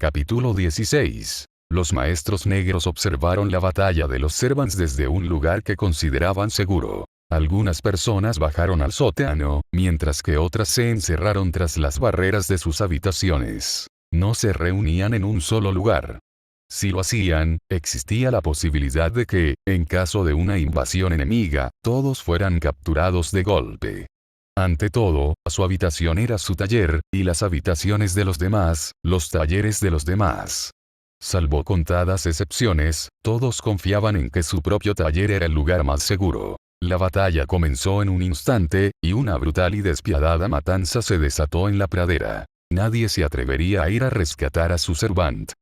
Capítulo 16. Los maestros negros observaron la batalla de los Servants desde un lugar que consideraban seguro. Algunas personas bajaron al sótano, mientras que otras se encerraron tras las barreras de sus habitaciones. No se reunían en un solo lugar. Si lo hacían, existía la posibilidad de que, en caso de una invasión enemiga, todos fueran capturados de golpe. Ante todo, su habitación era su taller, y las habitaciones de los demás, los talleres de los demás. Salvo contadas excepciones, todos confiaban en que su propio taller era el lugar más seguro. La batalla comenzó en un instante, y una brutal y despiadada matanza se desató en la pradera. Nadie se atrevería a ir a rescatar a su servant.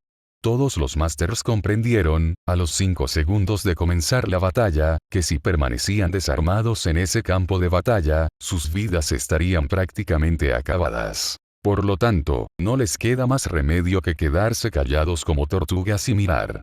Todos los Masters comprendieron, a los 5 segundos de comenzar la batalla, que si permanecían desarmados en ese campo de batalla, sus vidas estarían prácticamente acabadas. Por lo tanto, no les queda más remedio que quedarse callados como tortugas y mirar.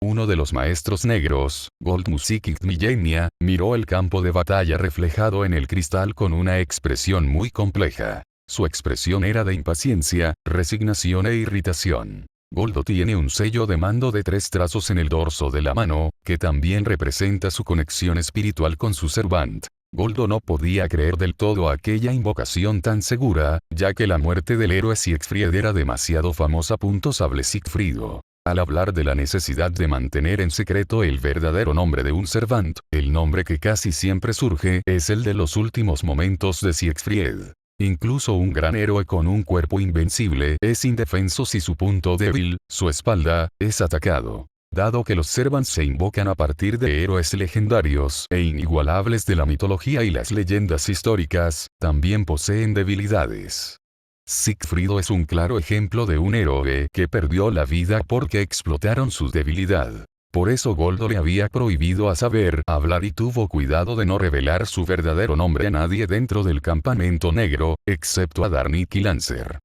Uno de los maestros negros, Gold Music Millenia, miró el campo de batalla reflejado en el cristal con una expresión muy compleja. Su expresión era de impaciencia, resignación e irritación. Goldo tiene un sello de mando de 3 trazos en el dorso de la mano, que también representa su conexión espiritual con su servant. Goldo no podía creer del todo aquella invocación tan segura, ya que la muerte del héroe Siegfried era demasiado famosa. Sable Siegfriedo. Al hablar de la necesidad de mantener en secreto el verdadero nombre de un servant, el nombre que casi siempre surge es el de los últimos momentos de Siegfried. Incluso un gran héroe con un cuerpo invencible es indefenso si su punto débil, su espalda, es atacado. Dado que los Servants se invocan a partir de héroes legendarios e inigualables de la mitología y las leyendas históricas, también poseen debilidades. Siegfried es un claro ejemplo de un héroe que perdió la vida porque explotaron su debilidad. Por eso Goldo le había prohibido a Saber hablar y tuvo cuidado de no revelar su verdadero nombre a nadie dentro del campamento negro, excepto a Darnik y Lancer.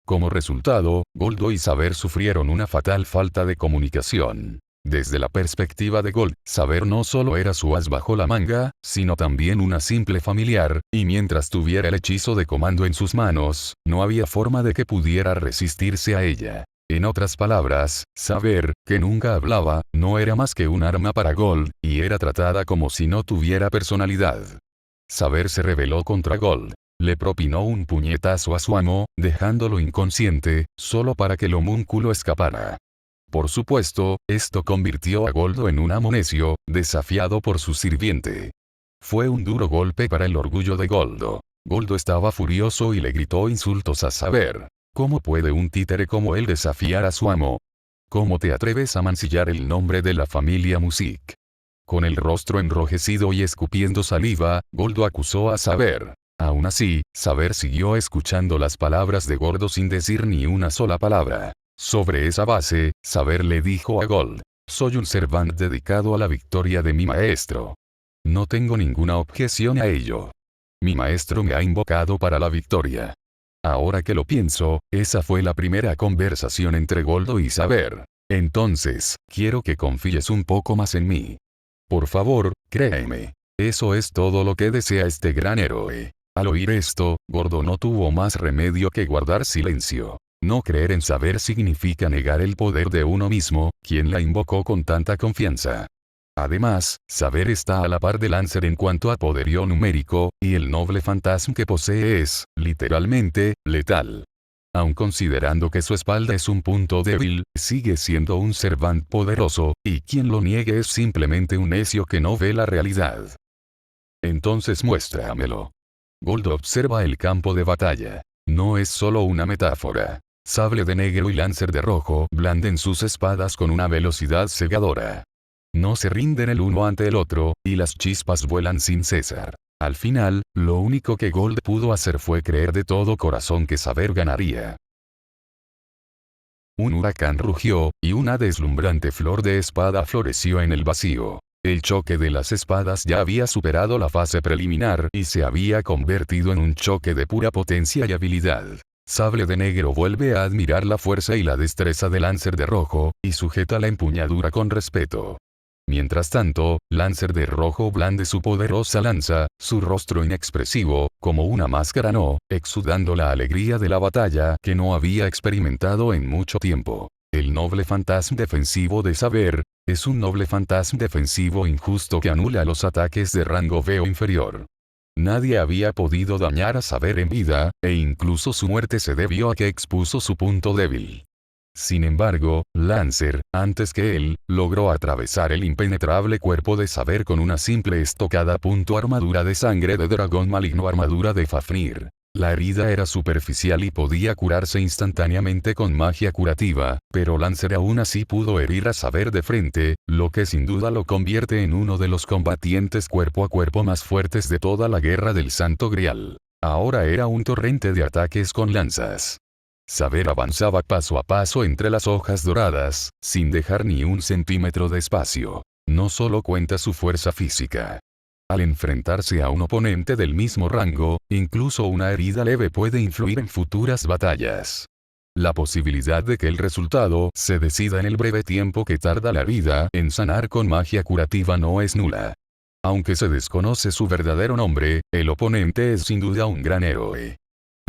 Como resultado, Goldo y Saber sufrieron una fatal falta de comunicación. Desde la perspectiva de Gold, Saber no solo era su as bajo la manga, sino también una simple familiar, y mientras tuviera el hechizo de comando en sus manos, no había forma de que pudiera resistirse a ella. En otras palabras, Saber, que nunca hablaba, no era más que un arma para Gold, y era tratada como si no tuviera personalidad. Saber se rebeló contra Gold. Le propinó un puñetazo a su amo, dejándolo inconsciente, solo para que el homúnculo escapara. Por supuesto, esto convirtió a Goldo en un amo necio, desafiado por su sirviente. Fue un duro golpe para el orgullo de Goldo. Goldo estaba furioso y le gritó insultos a Saber. ¿Cómo puede un títere como él desafiar a su amo? ¿Cómo te atreves a mancillar el nombre de la familia Music? Con el rostro enrojecido y escupiendo saliva, Goldo acusó a Saber. Aún así, Saber siguió escuchando las palabras de Goldo sin decir ni una sola palabra. Sobre esa base, Saber le dijo a Gold: soy un servant dedicado a la victoria de mi maestro. No tengo ninguna objeción a ello. Mi maestro me ha invocado para la victoria. Ahora que lo pienso, esa fue la primera conversación entre Goldo y Saber. Entonces, quiero que confíes un poco más en mí. Por favor, créeme. Eso es todo lo que desea este gran héroe. Al oír esto, Goldo no tuvo más remedio que guardar silencio. No creer en Saber significa negar el poder de uno mismo, quien la invocó con tanta confianza. Además, Saber está a la par de Lancer en cuanto a poderío numérico, y el noble fantasma que posee es, literalmente, letal. Aun considerando que su espalda es un punto débil, sigue siendo un servant poderoso, y quien lo niegue es simplemente un necio que no ve la realidad. Entonces muéstramelo. Goldo observa el campo de batalla. No es solo una metáfora. Sable de negro y Lancer de rojo blanden sus espadas con una velocidad cegadora. No se rinden el uno ante el otro, y las chispas vuelan sin cesar. Al final, lo único que Gold pudo hacer fue creer de todo corazón que Saber ganaría. Un huracán rugió, y una deslumbrante flor de espada floreció en el vacío. El choque de las espadas ya había superado la fase preliminar y se había convertido en un choque de pura potencia y habilidad. Sable de negro vuelve a admirar la fuerza y la destreza de Lancer de rojo, y sujeta la empuñadura con respeto. Mientras tanto, Lancer de rojo blande su poderosa lanza, su rostro inexpresivo, como una máscara exudando la alegría de la batalla que no había experimentado en mucho tiempo. El noble fantasma defensivo de Saber, es un noble fantasma defensivo injusto que anula los ataques de rango B o inferior. Nadie había podido dañar a Saber en vida, e incluso su muerte se debió a que expuso su punto débil. Sin embargo, Lancer, antes que él, logró atravesar el impenetrable cuerpo de Saber con una simple estocada. Armadura de sangre de dragón maligno. Armadura de Fafnir. La herida era superficial y podía curarse instantáneamente con magia curativa, pero Lancer aún así pudo herir a Saber de frente, lo que sin duda lo convierte en uno de los combatientes cuerpo a cuerpo más fuertes de toda la Guerra del Santo Grial. Ahora era un torrente de ataques con lanzas. Saber avanzaba paso a paso entre las hojas doradas, sin dejar ni un centímetro de espacio. No solo cuenta su fuerza física. Al enfrentarse a un oponente del mismo rango, incluso una herida leve puede influir en futuras batallas. La posibilidad de que el resultado se decida en el breve tiempo que tarda la herida en sanar con magia curativa no es nula. Aunque se desconoce su verdadero nombre, el oponente es sin duda un gran héroe.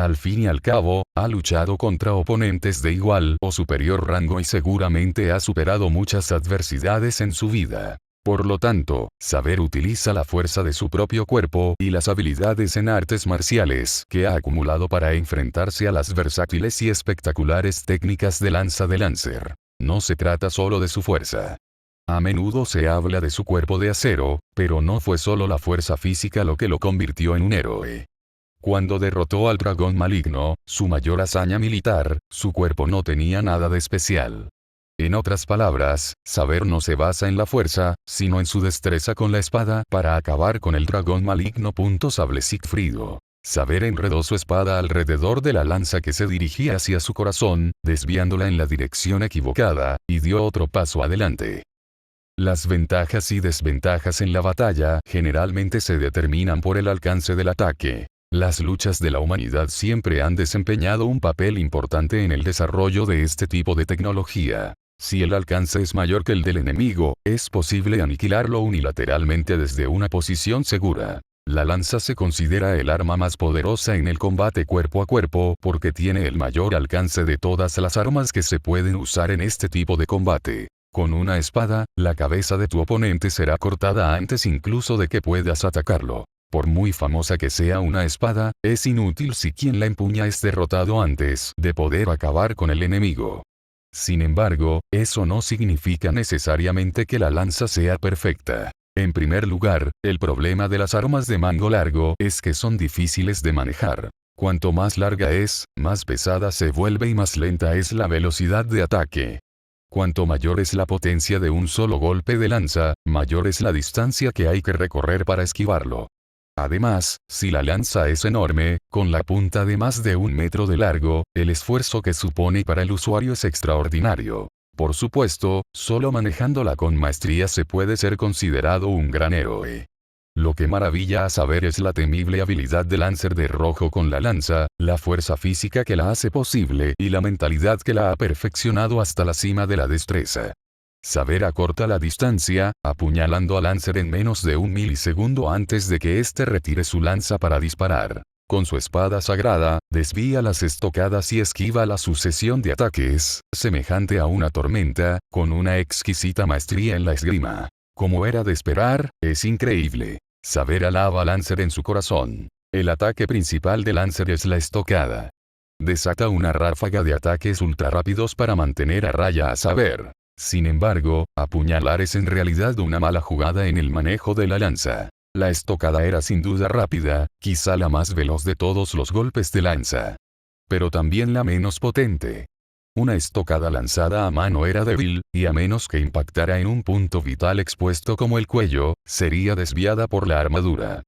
Al fin y al cabo, ha luchado contra oponentes de igual o superior rango y seguramente ha superado muchas adversidades en su vida. Por lo tanto, Saber utiliza la fuerza de su propio cuerpo y las habilidades en artes marciales que ha acumulado para enfrentarse a las versátiles y espectaculares técnicas de lanza de Lancer. No se trata solo de su fuerza. A menudo se habla de su cuerpo de acero, pero no fue solo la fuerza física lo que lo convirtió en un héroe. Cuando derrotó al dragón maligno, su mayor hazaña militar, su cuerpo no tenía nada de especial. En otras palabras, Saber no se basa en la fuerza, sino en su destreza con la espada para acabar con el dragón maligno. Sable Sigfrido. Saber enredó su espada alrededor de la lanza que se dirigía hacia su corazón, desviándola en la dirección equivocada, y dio otro paso adelante. Las ventajas y desventajas en la batalla generalmente se determinan por el alcance del ataque. Las luchas de la humanidad siempre han desempeñado un papel importante en el desarrollo de este tipo de tecnología. Si el alcance es mayor que el del enemigo, es posible aniquilarlo unilateralmente desde una posición segura. La lanza se considera el arma más poderosa en el combate cuerpo a cuerpo porque tiene el mayor alcance de todas las armas que se pueden usar en este tipo de combate. Con una espada, la cabeza de tu oponente será cortada antes incluso de que puedas atacarlo. Por muy famosa que sea una espada, es inútil si quien la empuña es derrotado antes de poder acabar con el enemigo. Sin embargo, eso no significa necesariamente que la lanza sea perfecta. En primer lugar, el problema de las armas de mango largo es que son difíciles de manejar. Cuanto más larga es, más pesada se vuelve y más lenta es la velocidad de ataque. Cuanto mayor es la potencia de un solo golpe de lanza, mayor es la distancia que hay que recorrer para esquivarlo. Además, si la lanza es enorme, con la punta de más de 1 metro de largo, el esfuerzo que supone para el usuario es extraordinario. Por supuesto, solo manejándola con maestría se puede ser considerado un gran héroe. Lo que maravilla a Saber es la temible habilidad de Lancer de rojo con la lanza, la fuerza física que la hace posible y la mentalidad que la ha perfeccionado hasta la cima de la destreza. Saber acorta la distancia, apuñalando a Lancer en menos de 1 milisegundo antes de que éste retire su lanza para disparar. Con su espada sagrada, desvía las estocadas y esquiva la sucesión de ataques, semejante a una tormenta, con una exquisita maestría en la esgrima. Como era de esperar, es increíble. Saber alaba a Lancer en su corazón. El ataque principal de Lancer es la estocada. Desata una ráfaga de ataques ultrarrápidos para mantener a raya a Saber. Sin embargo, apuñalar es en realidad una mala jugada en el manejo de la lanza. La estocada era sin duda rápida, quizá la más veloz de todos los golpes de lanza. Pero también la menos potente. Una estocada lanzada a mano era débil, y a menos que impactara en un punto vital expuesto como el cuello, sería desviada por la armadura.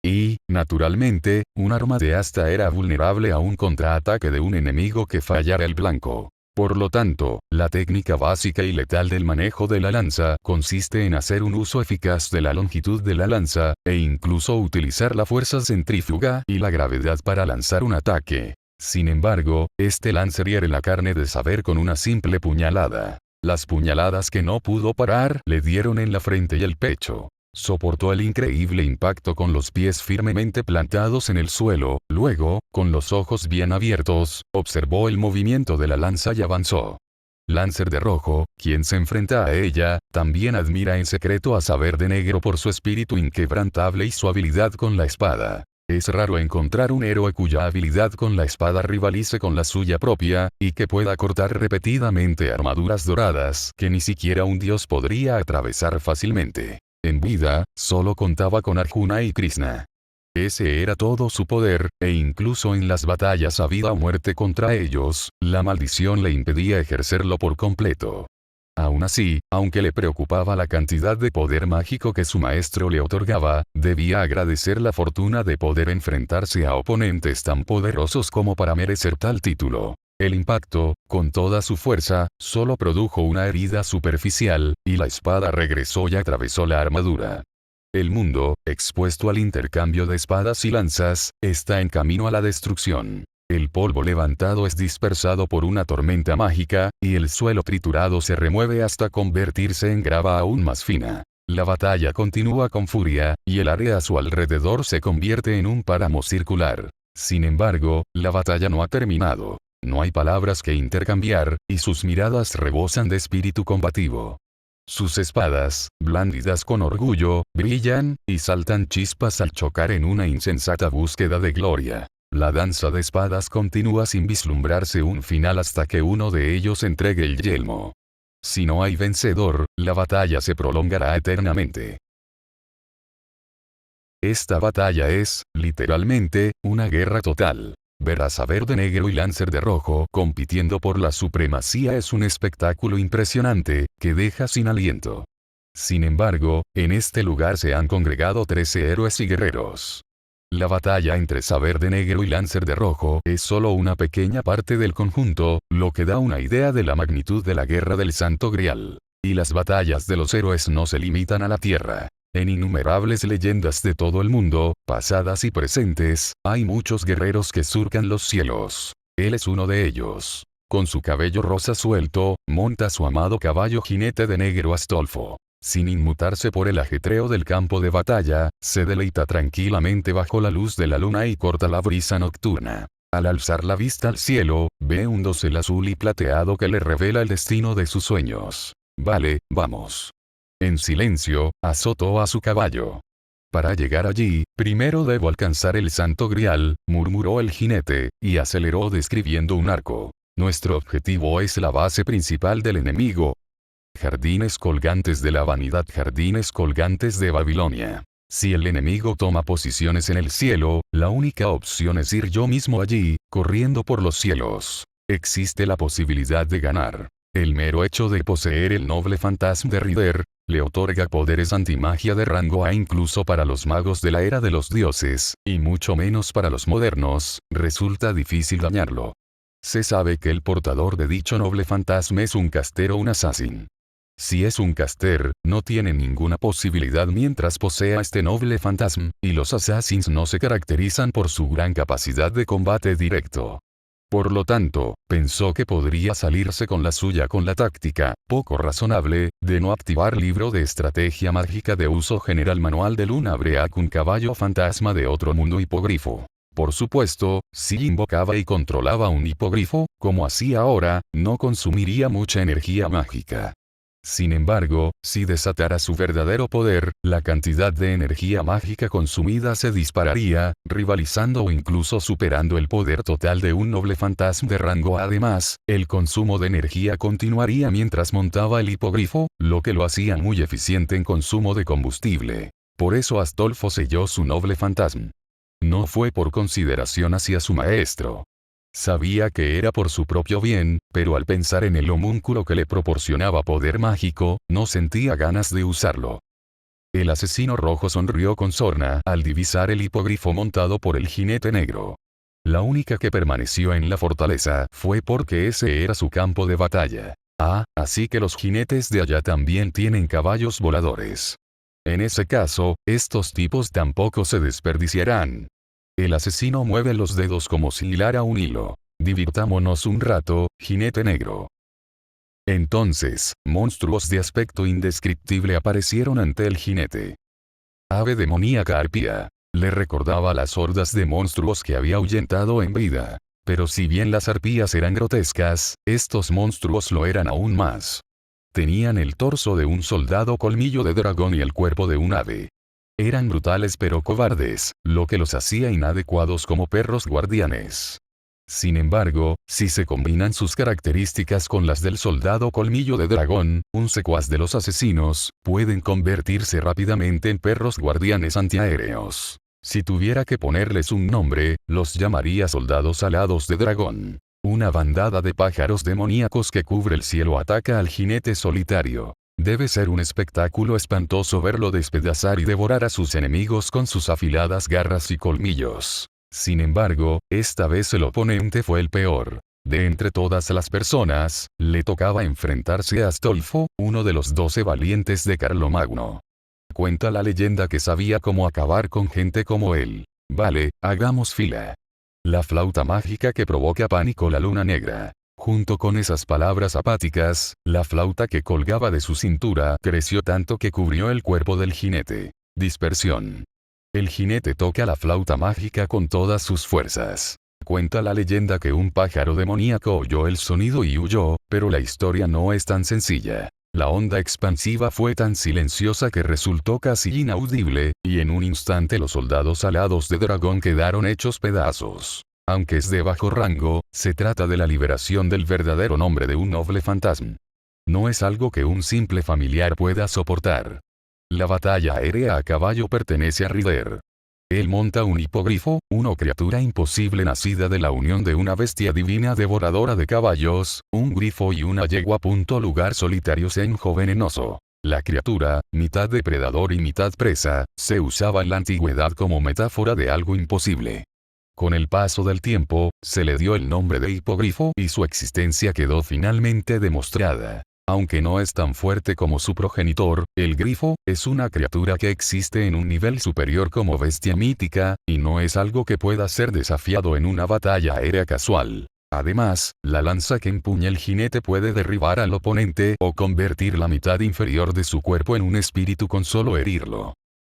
Y, naturalmente, un arma de asta era vulnerable a un contraataque de un enemigo que fallara el blanco. Por lo tanto, la técnica básica y letal del manejo de la lanza consiste en hacer un uso eficaz de la longitud de la lanza, e incluso utilizar la fuerza centrífuga y la gravedad para lanzar un ataque. Sin embargo, este Lancer hiere la carne de Saber con una simple puñalada. Las puñaladas que no pudo parar le dieron en la frente y el pecho. Soportó el increíble impacto con los pies firmemente plantados en el suelo, luego, con los ojos bien abiertos, observó el movimiento de la lanza y avanzó. Lancer de Rojo, quien se enfrenta a ella, también admira en secreto a Saber de Negro por su espíritu inquebrantable y su habilidad con la espada. Es raro encontrar un héroe cuya habilidad con la espada rivalice con la suya propia, y que pueda cortar repetidamente armaduras doradas que ni siquiera un dios podría atravesar fácilmente. En vida, solo contaba con Arjuna y Krishna. Ese era todo su poder, e incluso en las batallas a vida o muerte contra ellos, la maldición le impedía ejercerlo por completo. Aún así, aunque le preocupaba la cantidad de poder mágico que su maestro le otorgaba, debía agradecer la fortuna de poder enfrentarse a oponentes tan poderosos como para merecer tal título. El impacto, con toda su fuerza, solo produjo una herida superficial, y la espada regresó y atravesó la armadura. El mundo, expuesto al intercambio de espadas y lanzas, está en camino a la destrucción. El polvo levantado es dispersado por una tormenta mágica, y el suelo triturado se remueve hasta convertirse en grava aún más fina. La batalla continúa con furia, y el área a su alrededor se convierte en un páramo circular. Sin embargo, la batalla no ha terminado. No hay palabras que intercambiar, y sus miradas rebosan de espíritu combativo. Sus espadas, blándidas con orgullo, brillan, y saltan chispas al chocar en una insensata búsqueda de gloria. La danza de espadas continúa sin vislumbrarse un final hasta que uno de ellos entregue el yelmo. Si no hay vencedor, la batalla se prolongará eternamente. Esta batalla es, literalmente, una guerra total. Ver a Saber de Negro y Lancer de Rojo compitiendo por la supremacía es un espectáculo impresionante, que deja sin aliento. Sin embargo, en este lugar se han congregado 13 héroes y guerreros. La batalla entre Saber de Negro y Lancer de Rojo es solo una pequeña parte del conjunto, lo que da una idea de la magnitud de la guerra del Santo Grial. Y las batallas de los héroes no se limitan a la tierra. En innumerables leyendas de todo el mundo, pasadas y presentes, hay muchos guerreros que surcan los cielos. Él es uno de ellos. Con su cabello rosa suelto, monta su amado caballo jinete de negro Astolfo. Sin inmutarse por el ajetreo del campo de batalla, se deleita tranquilamente bajo la luz de la luna y corta la brisa nocturna. Al alzar la vista al cielo, ve un dosel azul y plateado que le revela el destino de sus sueños. Vale, vamos. En silencio, azotó a su caballo. Para llegar allí, primero debo alcanzar el Santo Grial, murmuró el jinete, y aceleró describiendo un arco. Nuestro objetivo es la base principal del enemigo. Jardines colgantes de la vanidad, jardines colgantes de Babilonia. Si el enemigo toma posiciones en el cielo, la única opción es ir yo mismo allí, corriendo por los cielos. Existe la posibilidad de ganar. El mero hecho de poseer el noble fantasma de Rider, le otorga poderes antimagia de rango A incluso para los magos de la era de los dioses, y mucho menos para los modernos, resulta difícil dañarlo. Se sabe que el portador de dicho noble fantasma es un caster o un assassin. Si es un caster, no tiene ninguna posibilidad mientras posea este noble fantasma, y los assassins no se caracterizan por su gran capacidad de combate directo. Por lo tanto, pensó que podría salirse con la suya con la táctica, poco razonable, de no activar libro de estrategia mágica de uso general manual de Luna Break, un caballo fantasma de otro mundo hipogrifo. Por supuesto, si invocaba y controlaba un hipogrifo, como hacía ahora, no consumiría mucha energía mágica. Sin embargo, si desatara su verdadero poder, la cantidad de energía mágica consumida se dispararía, rivalizando o incluso superando el poder total de un noble fantasma de rango A. Además, el consumo de energía continuaría mientras montaba el hipogrifo, lo que lo hacía muy eficiente en consumo de combustible. Por eso Astolfo selló su noble fantasma. No fue por consideración hacia su maestro. Sabía que era por su propio bien, pero al pensar en el homúnculo que le proporcionaba poder mágico, no sentía ganas de usarlo. El asesino rojo sonrió con sorna al divisar el hipogrifo montado por el jinete negro. La única que permaneció en la fortaleza fue porque ese era su campo de batalla. Ah, así que los jinetes de allá también tienen caballos voladores. En ese caso, estos tipos tampoco se desperdiciarán. El asesino mueve los dedos como si hilara un hilo. Divirtámonos un rato, jinete negro. Entonces, monstruos de aspecto indescriptible aparecieron ante el jinete. Ave demoníaca arpía. Le recordaba las hordas de monstruos que había ahuyentado en vida. Pero si bien las arpías eran grotescas, estos monstruos lo eran aún más. Tenían el torso de un soldado colmillo de dragón y el cuerpo de un ave. Eran brutales pero cobardes, lo que los hacía inadecuados como perros guardianes. Sin embargo, si se combinan sus características con las del soldado colmillo de dragón, un secuaz de los asesinos, pueden convertirse rápidamente en perros guardianes antiaéreos. Si tuviera que ponerles un nombre, los llamaría soldados alados de dragón. Una bandada de pájaros demoníacos que cubre el cielo ataca al jinete solitario. Debe ser un espectáculo espantoso verlo despedazar y devorar a sus enemigos con sus afiladas garras y colmillos. Sin embargo, esta vez el oponente fue el peor. De entre todas las personas, le tocaba enfrentarse a Astolfo, uno de los 12 valientes de Carlomagno. Cuenta la leyenda que sabía cómo acabar con gente como él. Vale, hagamos fila. La flauta mágica que provoca pánico la luna negra. Junto con esas palabras apáticas, la flauta que colgaba de su cintura creció tanto que cubrió el cuerpo del jinete. Dispersión. El jinete toca la flauta mágica con todas sus fuerzas. Cuenta la leyenda que un pájaro demoníaco oyó el sonido y huyó, pero la historia no es tan sencilla. La onda expansiva fue tan silenciosa que resultó casi inaudible, y en un instante los soldados alados de dragón quedaron hechos pedazos. Aunque es de bajo rango, se trata de la liberación del verdadero nombre de un noble fantasma. No es algo que un simple familiar pueda soportar. La batalla aérea a caballo pertenece a Ryder. Él monta un hipogrifo, una criatura imposible nacida de la unión de una bestia divina devoradora de caballos, un grifo y una yegua. Lugar solitario senjo venenoso. La criatura, mitad depredador y mitad presa, se usaba en la antigüedad como metáfora de algo imposible. Con el paso del tiempo, se le dio el nombre de hipogrifo y su existencia quedó finalmente demostrada. Aunque no es tan fuerte como su progenitor, el grifo es una criatura que existe en un nivel superior como bestia mítica, y no es algo que pueda ser desafiado en una batalla aérea casual. Además, la lanza que empuña el jinete puede derribar al oponente o convertir la mitad inferior de su cuerpo en un espíritu con solo herirlo.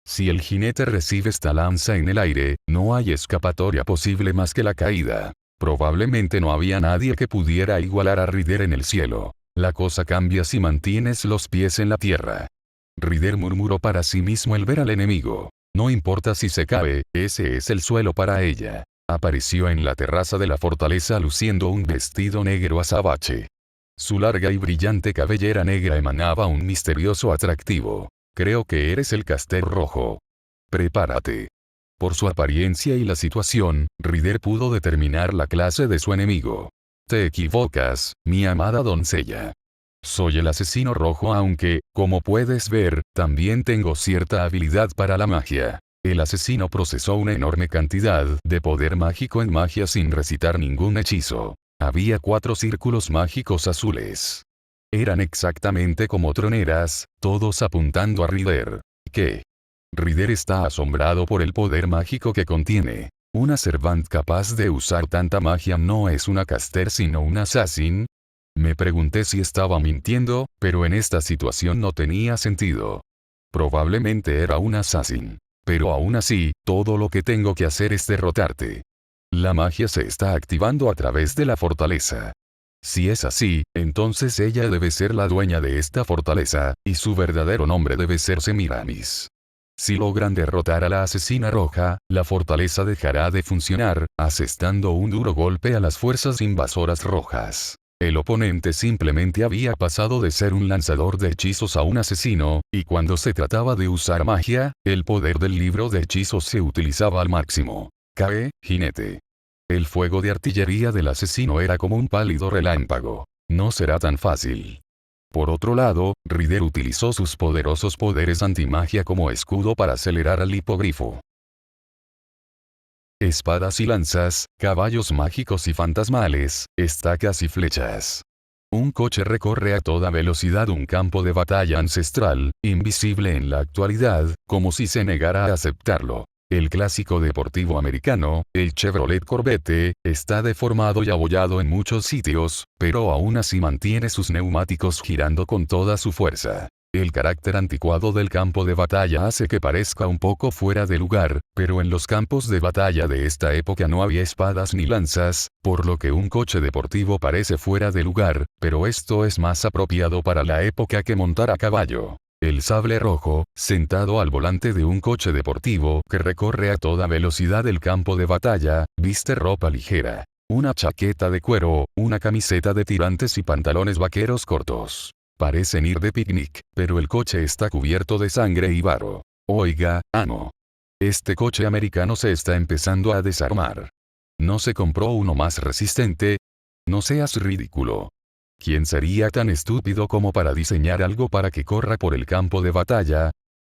Si el jinete recibe esta lanza en el aire, no hay escapatoria posible más que la caída. Probablemente no había nadie que pudiera igualar a Ryder en el cielo. La cosa cambia si mantienes los pies en la tierra. Ryder murmuró para sí mismo al ver al enemigo. No importa si se cae, ese es el suelo para ella. Apareció en la terraza de la fortaleza luciendo un vestido negro azabache. Su larga y brillante cabellera negra emanaba un misterioso atractivo. Creo que eres el Caster Rojo. Prepárate. Por su apariencia y la situación, Ryder pudo determinar la clase de su enemigo. Te equivocas, mi amada doncella. Soy el asesino rojo aunque, como puedes ver, también tengo cierta habilidad para la magia. El asesino procesó una enorme cantidad de poder mágico en magia sin recitar ningún hechizo. Había 4 círculos mágicos azules. Eran exactamente como troneras, todos apuntando a Ryder. ¿Qué? Ryder está asombrado por el poder mágico que contiene. ¿Una servant capaz de usar tanta magia no es una caster sino un assassin? Me pregunté si estaba mintiendo, pero en esta situación no tenía sentido. Probablemente era un assassin. Pero aún así, todo lo que tengo que hacer es derrotarte. La magia se está activando a través de la fortaleza. Si es así, entonces ella debe ser la dueña de esta fortaleza, y su verdadero nombre debe ser Semiramis. Si logran derrotar a la asesina roja, la fortaleza dejará de funcionar, asestando un duro golpe a las fuerzas invasoras rojas. El oponente simplemente había pasado de ser un lanzador de hechizos a un asesino, y cuando se trataba de usar magia, el poder del libro de hechizos se utilizaba al máximo. Cae, jinete. El fuego de artillería del asesino era como un pálido relámpago. No será tan fácil. Por otro lado, Ryder utilizó sus poderosos poderes antimagia como escudo para acelerar al hipogrifo. Espadas y lanzas, caballos mágicos y fantasmales, estacas y flechas. Un coche recorre a toda velocidad un campo de batalla ancestral, invisible en la actualidad, como si se negara a aceptarlo. El clásico deportivo americano, el Chevrolet Corvette, está deformado y abollado en muchos sitios, pero aún así mantiene sus neumáticos girando con toda su fuerza. El carácter anticuado del campo de batalla hace que parezca un poco fuera de lugar, pero en los campos de batalla de esta época no había espadas ni lanzas, por lo que un coche deportivo parece fuera de lugar, pero esto es más apropiado para la época que montar a caballo. El sable rojo, sentado al volante de un coche deportivo que recorre a toda velocidad el campo de batalla, viste ropa ligera. Una chaqueta de cuero, una camiseta de tirantes y pantalones vaqueros cortos. Parecen ir de picnic, pero el coche está cubierto de sangre y barro. Oiga, amo. Este coche americano se está empezando a desarmar. ¿No se compró uno más resistente? No seas ridículo. ¿Quién sería tan estúpido como para diseñar algo para que corra por el campo de batalla?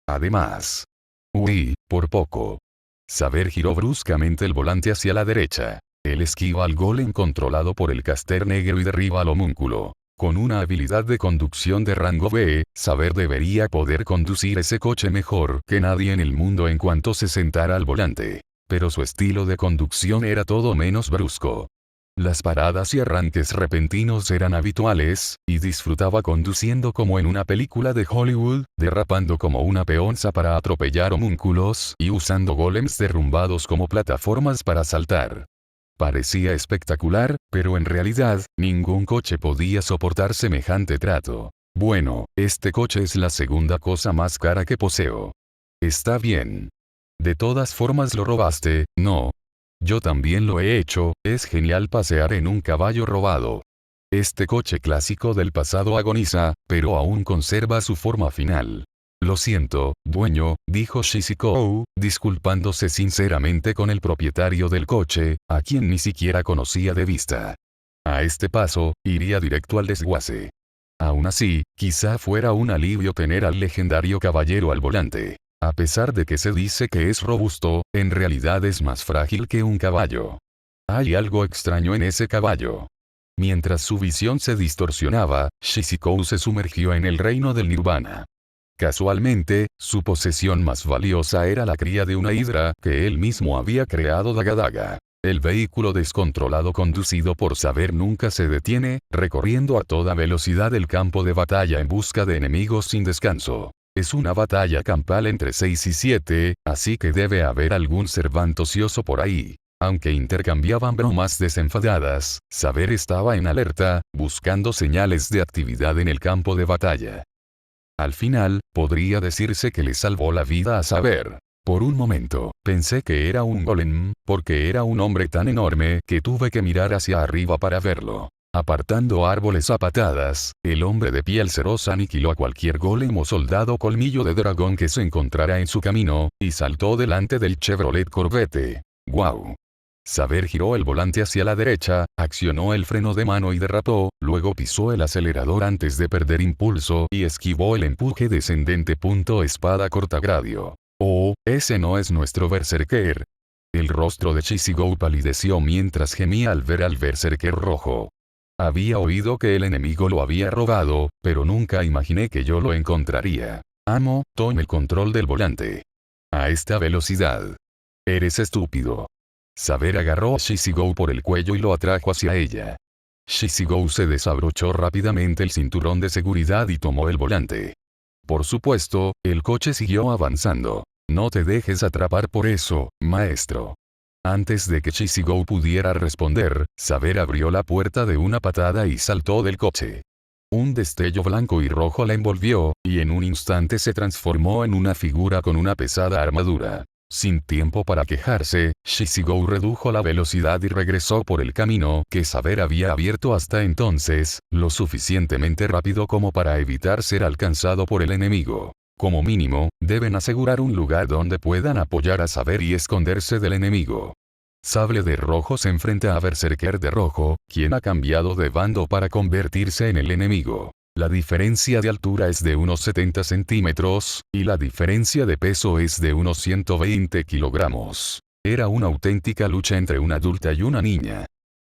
Además. Uy, por poco. Saber giró bruscamente el volante hacia la derecha. Él esquiva al golem controlado por el caster negro y derriba al homúnculo. Con una habilidad de conducción de rango B, Saber debería poder conducir ese coche mejor que nadie en el mundo en cuanto se sentara al volante. Pero su estilo de conducción era todo menos brusco. Las paradas y arranques repentinos eran habituales, y disfrutaba conduciendo como en una película de Hollywood, derrapando como una peonza para atropellar homúnculos y usando golems derrumbados como plataformas para saltar. Parecía espectacular, pero en realidad, ningún coche podía soportar semejante trato. Bueno, este coche es la segunda cosa más cara que poseo. Está bien. De todas formas lo robaste, ¿no? Yo también lo he hecho, es genial pasear en un caballo robado. Este coche clásico del pasado agoniza, pero aún conserva su forma final. Lo siento, dueño, dijo Shizukou, disculpándose sinceramente con el propietario del coche, a quien ni siquiera conocía de vista. A este paso, iría directo al desguace. Aún así, quizá fuera un alivio tener al legendario caballero al volante. A pesar de que se dice que es robusto, en realidad es más frágil que un caballo. Hay algo extraño en ese caballo. Mientras su visión se distorsionaba, Shizukou se sumergió en el reino del nirvana. Casualmente, su posesión más valiosa era la cría de una hidra que él mismo había creado Dagadaga. El vehículo descontrolado conducido por Saber nunca se detiene, recorriendo a toda velocidad el campo de batalla en busca de enemigos sin descanso. Es una batalla campal entre 6 y 7, así que debe haber algún servante ocioso por ahí. Aunque intercambiaban bromas desenfadadas, Saber estaba en alerta, buscando señales de actividad en el campo de batalla. Al final, podría decirse que le salvó la vida a Saber. Por un momento, pensé que era un golem, porque era un hombre tan enorme que tuve que mirar hacia arriba para verlo. Apartando árboles a patadas, el hombre de piel cerosa aniquiló a cualquier golem o soldado colmillo de dragón que se encontrara en su camino, y saltó delante del Chevrolet Corvette. ¡Guau! Saber giró el volante hacia la derecha, accionó el freno de mano y derrapó, luego pisó el acelerador antes de perder impulso y esquivó el empuje descendente. Espada cortagradio. Oh, ese no es nuestro berserker. El rostro de Shizukou palideció mientras gemía al ver al berserker rojo. Había oído que el enemigo lo había robado, pero nunca imaginé que yo lo encontraría. Amo, tome el control del volante. A esta velocidad. Eres estúpido. Saber agarró a Shizukou por el cuello y lo atrajo hacia ella. Shizukou se desabrochó rápidamente el cinturón de seguridad y tomó el volante. Por supuesto, el coche siguió avanzando. No te dejes atrapar por eso, maestro. Antes de que Shizukou pudiera responder, Saber abrió la puerta de una patada y saltó del coche. Un destello blanco y rojo la envolvió, y en un instante se transformó en una figura con una pesada armadura. Sin tiempo para quejarse, Shizukou redujo la velocidad y regresó por el camino que Saber había abierto hasta entonces, lo suficientemente rápido como para evitar ser alcanzado por el enemigo. Como mínimo, deben asegurar un lugar donde puedan apoyar a Saber y esconderse del enemigo. Sable de rojo se enfrenta a Berserker de rojo, quien ha cambiado de bando para convertirse en el enemigo. La diferencia de altura es de unos 70 centímetros, y la diferencia de peso es de unos 120 kilogramos. Era una auténtica lucha entre una adulta y una niña.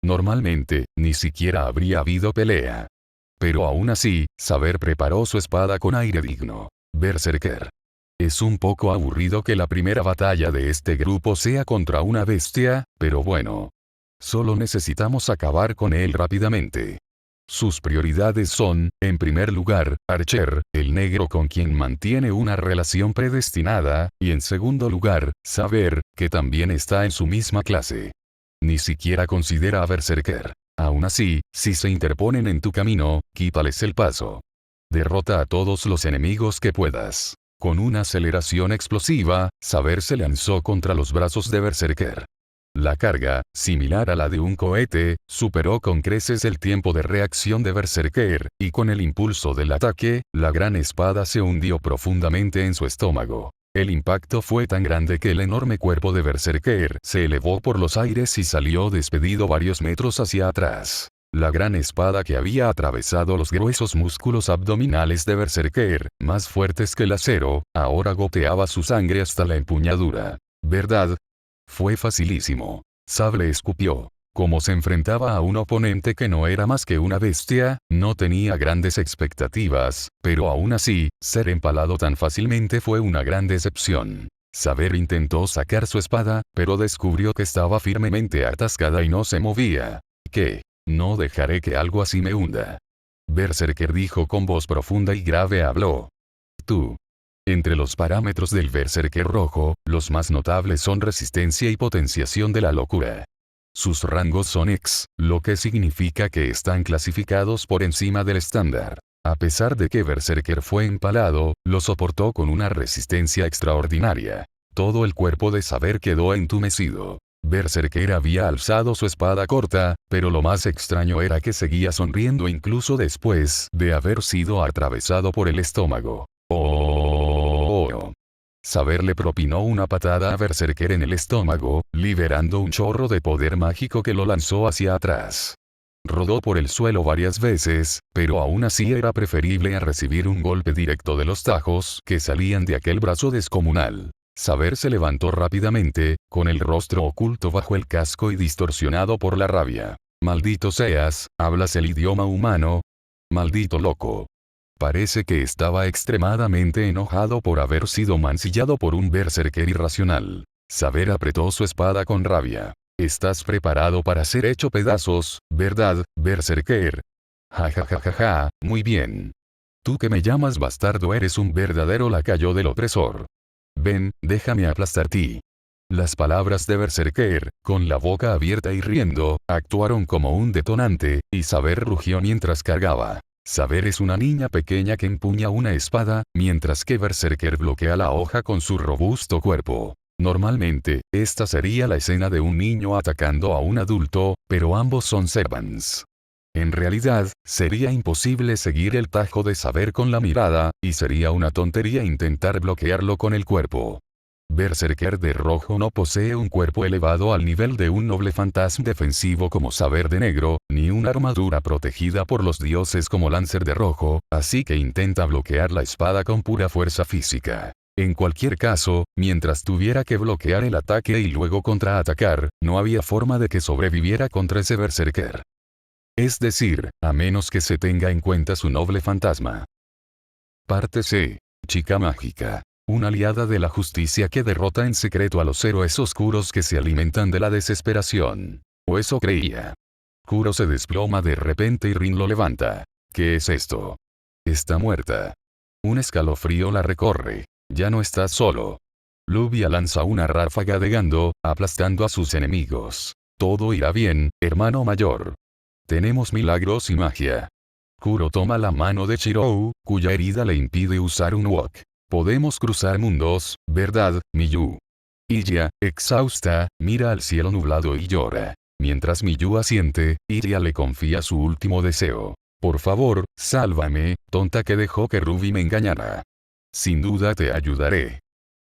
Normalmente, ni siquiera habría habido pelea. Pero aún así, Saber preparó su espada con aire digno. Berserker. Es un poco aburrido que la primera batalla de este grupo sea contra una bestia, pero bueno. Solo necesitamos acabar con él rápidamente. Sus prioridades son, en primer lugar, Archer, el negro con quien mantiene una relación predestinada, y en segundo lugar, Saber, que también está en su misma clase. Ni siquiera considera a Berserker. Aún así, si se interponen en tu camino, quítales el paso. Derrota a todos los enemigos que puedas. Con una aceleración explosiva, Saber se lanzó contra los brazos de Berserker. La carga, similar a la de un cohete, superó con creces el tiempo de reacción de Berserker, y con el impulso del ataque, la gran espada se hundió profundamente en su estómago. El impacto fue tan grande que el enorme cuerpo de Berserker se elevó por los aires y salió despedido varios metros hacia atrás. La gran espada que había atravesado los gruesos músculos abdominales de Berserker, más fuertes que el acero, ahora goteaba su sangre hasta la empuñadura. ¿Verdad? Fue facilísimo. Sable escupió. Como se enfrentaba a un oponente que no era más que una bestia, no tenía grandes expectativas, pero aún así, ser empalado tan fácilmente fue una gran decepción. Saber intentó sacar su espada, pero descubrió que estaba firmemente atascada y no se movía. ¿Qué? No dejaré que algo así me hunda. Berserker dijo con voz profunda y grave habló. Tú. Entre los parámetros del Berserker rojo, los más notables son resistencia y potenciación de la locura. Sus rangos son X, lo que significa que están clasificados por encima del estándar. A pesar de que Berserker fue empalado, lo soportó con una resistencia extraordinaria. Todo el cuerpo de Saber quedó entumecido. Berserker había alzado su espada corta, pero lo más extraño era que seguía sonriendo incluso después de haber sido atravesado por el estómago. ¡Oh! Saber le propinó una patada a Berserker en el estómago, liberando un chorro de poder mágico que lo lanzó hacia atrás. Rodó por el suelo varias veces, pero aún así era preferible a recibir un golpe directo de los tajos que salían de aquel brazo descomunal. Saber se levantó rápidamente, con el rostro oculto bajo el casco y distorsionado por la rabia. Maldito seas, ¿hablas el idioma humano? Maldito loco. Parece que estaba extremadamente enojado por haber sido mancillado por un berserker irracional. Saber apretó su espada con rabia. Estás preparado para ser hecho pedazos, ¿verdad, berserker? Ja ja ja ja ja, muy bien. Tú que me llamas bastardo eres un verdadero lacayo del opresor. Ven, déjame aplastar ti. Las palabras de Berserker, con la boca abierta y riendo, actuaron como un detonante, y Saber rugió mientras cargaba. Saber es una niña pequeña que empuña una espada, mientras que Berserker bloquea la hoja con su robusto cuerpo. Normalmente, esta sería la escena de un niño atacando a un adulto, pero ambos son servants. En realidad, sería imposible seguir el tajo de Saber con la mirada, y sería una tontería intentar bloquearlo con el cuerpo. Berserker de rojo no posee un cuerpo elevado al nivel de un noble fantasma defensivo como Saber de negro, ni una armadura protegida por los dioses como Lancer de rojo, así que intenta bloquear la espada con pura fuerza física. En cualquier caso, mientras tuviera que bloquear el ataque y luego contraatacar, no había forma de que sobreviviera contra ese Berserker. Es decir, a menos que se tenga en cuenta su noble fantasma. Parte C. Chica mágica. Una aliada de la justicia que derrota en secreto a los héroes oscuros que se alimentan de la desesperación. O eso creía. Kuro se desploma de repente y Rin lo levanta. ¿Qué es esto? Está muerta. Un escalofrío la recorre. Ya no está solo. Luvia lanza una ráfaga de Gando, aplastando a sus enemigos. Todo irá bien, hermano mayor. Tenemos milagros y magia. Kuro toma la mano de Shirou, cuya herida le impide usar un wok. Podemos cruzar mundos, ¿verdad, Miyu? Ilya, exhausta, mira al cielo nublado y llora. Mientras Miyu asiente, Ilya le confía su último deseo. Por favor, sálvame, tonta que dejó que Ruby me engañara. Sin duda te ayudaré.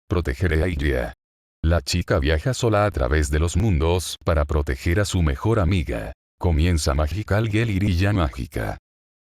Protegeré a Ilya. La chica viaja sola a través de los mundos para proteger a su mejor amiga. Comienza Magical Girl y Ilya mágica.